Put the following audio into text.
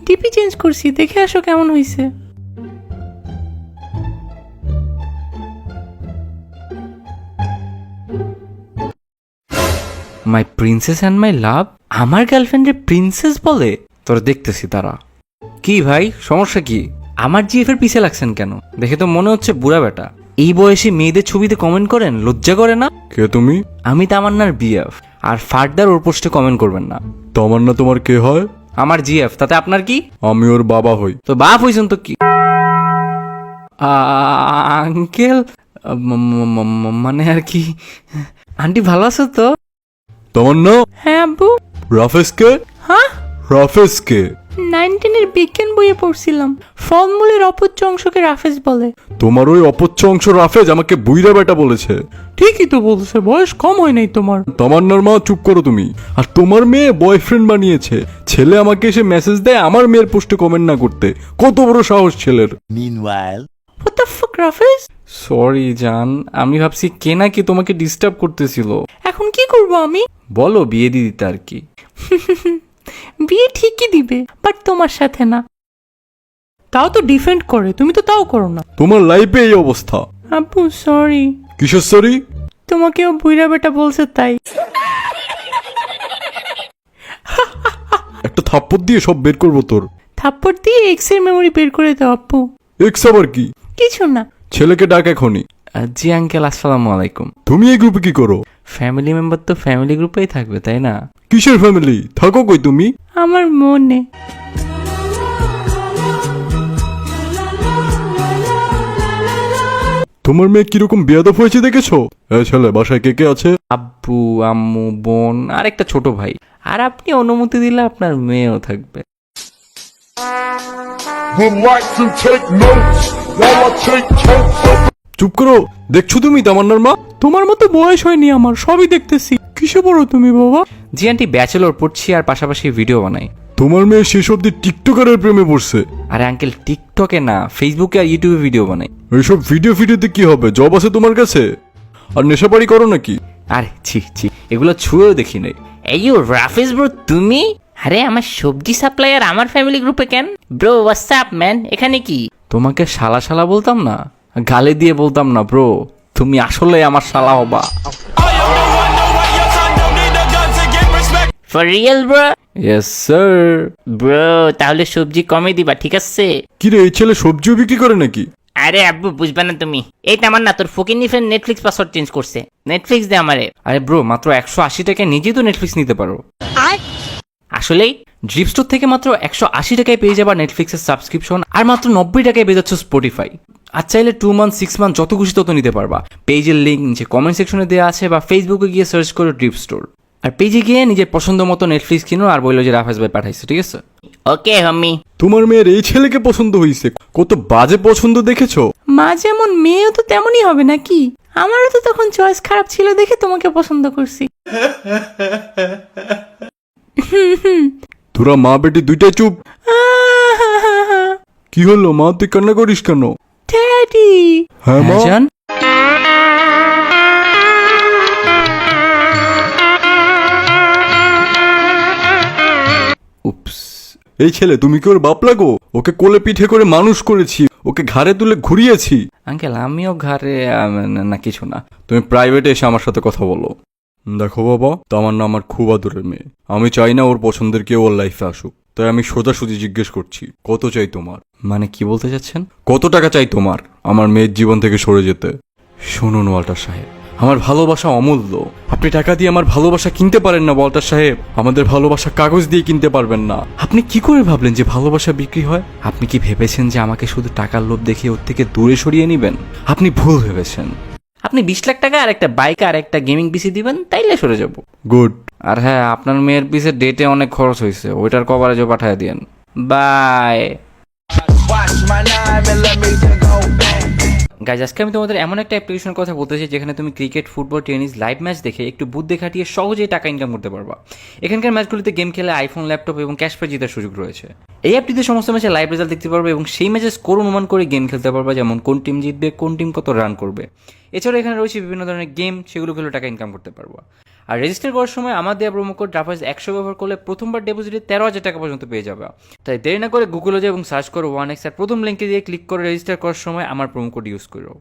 টিপি চেঞ্জ করছি, দেখে আসো কেমন হয়েছে। মাই প্রিন্সেস অ্যান্ড মাই লাভ, আমার গার্লফ্রেন্ডের প্রিন্সেস বলে? তোরা দেখতেছি তারা। কি ভাই সমস্যা কি? আমার জিএফ এর পিছে লাগছেন কেন? দেখে তো মনে হচ্ছে বুড়া বেটা। এই বয়সে মেয়েদের ছবিতে কমেন্ট করেন, লজ্জা করে না? কে তুমি? আমি তামান্নার বিএফ, আর ফার্দার ওর পোস্টে কমেন্ট করবেন না। তামান্না তোমার কে হয়? আমার জিএফ, তাতে আপনার কি? আমি ওর বাবা হই। তো বাপ হইছেন তো কি? আঙ্কেল, মানে আর কি। আন্টি ভালো আছো তো? তামান্না, হ্যাঁ আব্বু। রাফেজ কে? হ্যাঁ, রাফেজ কে? 19-এর বিজ্ঞান বইয়ে পড়ছিলাম, ফলমূলের অপচ্য অংশকে রাফেজ বলে। তোমার ওই অপচ্ছ অংশ রাফেজ আমাকে বুইরা বেটা বলেছে। ঠিকই তো বলছে, বয়স কম হয় নাই তোমার। তামান্নার মা চুপ করো তুমি। আর তোমার মেয়ে বয়ফ্রেন্ড বানিয়েছে। ছেলে আমাকে এসে মেসেজ দেয় আমার মেয়ের পোস্টে কমেন্ট না করতে। কত বড় সাহস ছেলের! Meanwhile, What the fuck, রাফেজ? Sorry জান, আমি ভাবছি কে নাকি তোমাকে ডিস্টার্ব করতেছিল। এখন কি করব আমি? বলো বিয়ে দিয়ে দিতে আর কি। বিয়ে ঠিকই দিবে, বাট তোমার সাথে না। তাও তো ডিফেন্ড করে, তুমি তো তাও করো না। তোমার লাইফে এই অবস্থা। আব্বু সরি, কিসের সরি? তোমাকেও বুইরা বেটা বলছে তাই। একটা থাপ্পড় দিয়ে সব বের করবো তোর। থাপ্পড় দিয়ে এক্স এর মেমোরি বের করে দাও আব্বু। এক্স আবার কি? কিছু না। ছেলেকে ডাক এখনই। জি আঙ্কেল, আসসালামু আলাইকুম। তুমি এই গ্রুপে কি করো? ফ্যামিলি মেম্বার তো ফ্যামিলি গ্রুপেই থাকবে, তাই না? কিসের ফ্যামিলি? থাকো কই তুমি? আমার মনে। তোমার মেয়ে কিরকম বেয়াদব হয়েছে দেখেছো? ছেলে বাসায় কে কে আছে? আব্বু, আম্মু, বোন আর একটা ছোট ভাই। আর আপনি অনুমতি দিলে আপনার মেয়েও থাকবে। Would like to take notes while I take totes of চুপ করো। দেখছো তুমি তামান্নার মা? তোমার মতো বয়স হয়নি আমার, সবই দেখতেছি। কিসে পড়ো তুমি বাবা? জি আন্টি, ব্যাচেলর পড়ছি আর পাশাপাশি ভিডিও বানাই। তোমার মেয়ে শেষ অব্দি টিকটকারের প্রেমে পড়ছে। আরে আঙ্কেল, টিকটকে না, ফেসবুকে আর ইউটিউবে ভিডিও বানাই। এইসব ভিডিওতে কি হবে? জব আছে তোমার কাছে? আর নেশাপাড়ি করো নাকি? আরে ছি ছি, এগুলো ছুঁয়েও দেখি নাই। এই রাফিজ ব্রো, তুমি? আরে আমার সবজি সাপ্লায়ার আমার ফ্যামিলি গ্রুপে কেন? ব্রো হোয়াটসঅ্যাপ ম্যান, এখানে কি? তোমাকে শালা শালা বলতাম না, গালি দিয়ে বলতাম না ব্রো। তুমি আসলে আমার শালা হবা। For real bro? Yes sir. Bro তাহলে সবজি কমে দিবা, ঠিক আছে? কিরে, এই ছেলে সবজিও বিক্রি করে নাকি? আরে আব্বু বুঝবা না তুমি। এই আমার না, তোর ফকিনি ফ্রেন্ড নেটফ্লিক্স পাসওয়ার্ড চেঞ্জ করছে। নেটফ্লিক্স দে আমারে। আরে ব্রো, মাত্র 180 টাকায় নিজেই তো নেটফ্লিক্স নিতে পারো। আসলেই? ড্রিপ স্টোর থেকে মাত্র 180 টাকায় পেয়ে যাবা নেটফ্লিক্সের সাবস্ক্রিপশন, আর মাত্র 90 টাকায় পেয়ে যাচ্ছ স্পটিফাই। আর চাইলে 2 মান্থ 6 মান্থ যত খুশি তত নিতে পারবা। পেজের লিঙ্ক নিচে কমেন্ট সেকশনে দেওয়া আছে, বা ফেসবুকে গিয়ে সার্চ করো ড্রিপ স্টোর। আর পেজে গিয়ে নিজের পছন্দ মতো নেটফ্লিক্স কিনো আর বললো যে রাফেজ ভাই পাঠাইছে, ঠিক আছে? ওকে হাম্মি। তোমার মেয়ের এই ছেলেকে পছন্দ হয়েছে। কত বাজে পছন্দ দেখেছো? মা যেমন মেয়েও তো তেমনই হবে নাকি? আমারও তো তখন চয়েস খারাপ ছিল দেখে তোমাকে পছন্দ করছি। তোরা মা বেটি দুইটাই চুপ। কি হলো মা, তুই কান্না করিস কেন? ড্যাডি। হ্যাঁ মা? জান, উপস। এই ছেলে, তুমি কি ওর বাপ লাগো? ওকে কোলে পিঠে করে মানুষ করেছি, ওকে ঘাড়ে তুলে ঘুরিয়েছি। আঙ্কেল আমিও ঘরে না কিছু না। তুমি প্রাইভেটে এসে আমার সাথে কথা বলো। দেখো বাবা, তামান্না আমার খুব আদরের মেয়ে। আমি চাই না ওর পছন্দের কেউ ওর লাইফে আসুক। তাই আমি সোজাসুজি জিজ্ঞেস করছি, কত চাই তোমার? মানে কি বলতে চাচ্ছেন? কত টাকা চাই তোমার আমার মেয়ের জীবন থেকে সরে যেতে? শুনুন ওয়াল্টার সাহেব, আমার ভালোবাসা অমূল্য। আপনি টাকা দিয়ে আমার ভালোবাসা কিনতে পারেন না ওয়াল্টার সাহেব। আমাদের ভালোবাসা কাগজ দিয়ে কিনতে পারবেন না। আপনি কি করে ভাবলেন যে ভালোবাসা বিক্রি হয়? আপনি কি ভেবেছেন যে আমাকে শুধু টাকার লোভ দেখিয়ে ওর থেকে দূরে সরিয়ে নেবেন? আপনি ভুল ভেবেছেন। আপনি 20 লাখ টাকা আর একটা বাইক আর একটা গেমিং পিসি দিবেন, তাইলে সরে যাব। গুড। আর হ্যাঁ, আপনার মেয়ের পিসে ডেটে অনেক খরচ হয়েছে, ওইটার কভারেজও পাঠিয়ে দিয়েন। বাই। গাইজ, আজকে আমি তোমাদের এমন একটা অ্যাপ্লিকেশনের কথা বলতে চাই যেখানে তুমি cricket, football, tennis live match দেখে একটু বুদ্ধি খাটিয়ে সহজেই টাকা ইনকাম করতে পারবা। এখানকার ম্যাচগুলিতে গেম খেলে আইফোন, ল্যাপটপ এবং ক্যাশ প্রাইজ জেতার সুযোগ রয়েছে। এই অ্যাপটিতে সমস্ত ম্যাচে লাইভ রেজাল্ট দেখতে পারবে এবং সেই ম্যাচের স্কোর অনুমান করে গেম খেলতে পারবা, যেমন কোন টিম জিতবে, কোন টিম কত রান করবে। এছাড়া এখানে রয়েছে বিভিন্ন ধরনের গেম, সেগুলো খেলে টাকা ইনকাম করতে পারবা। আর রেজিস্টার করার সময় আমার দেওয়া প্রোমো কোড ড্রাফার্স 100 ব্যবহার করলে প্রথমবার ডিপোজিটে 13,000 টাকা পর্যন্ত পেয়ে যাবে। তাই দেরি না করে গুগলে যাও এবং সার্চ করো 1x আর প্রথম লিঙ্কে দিয়ে ক্লিক করে রেজিস্টার করার সময় আমার প্রোমো কোড ইউজ করো।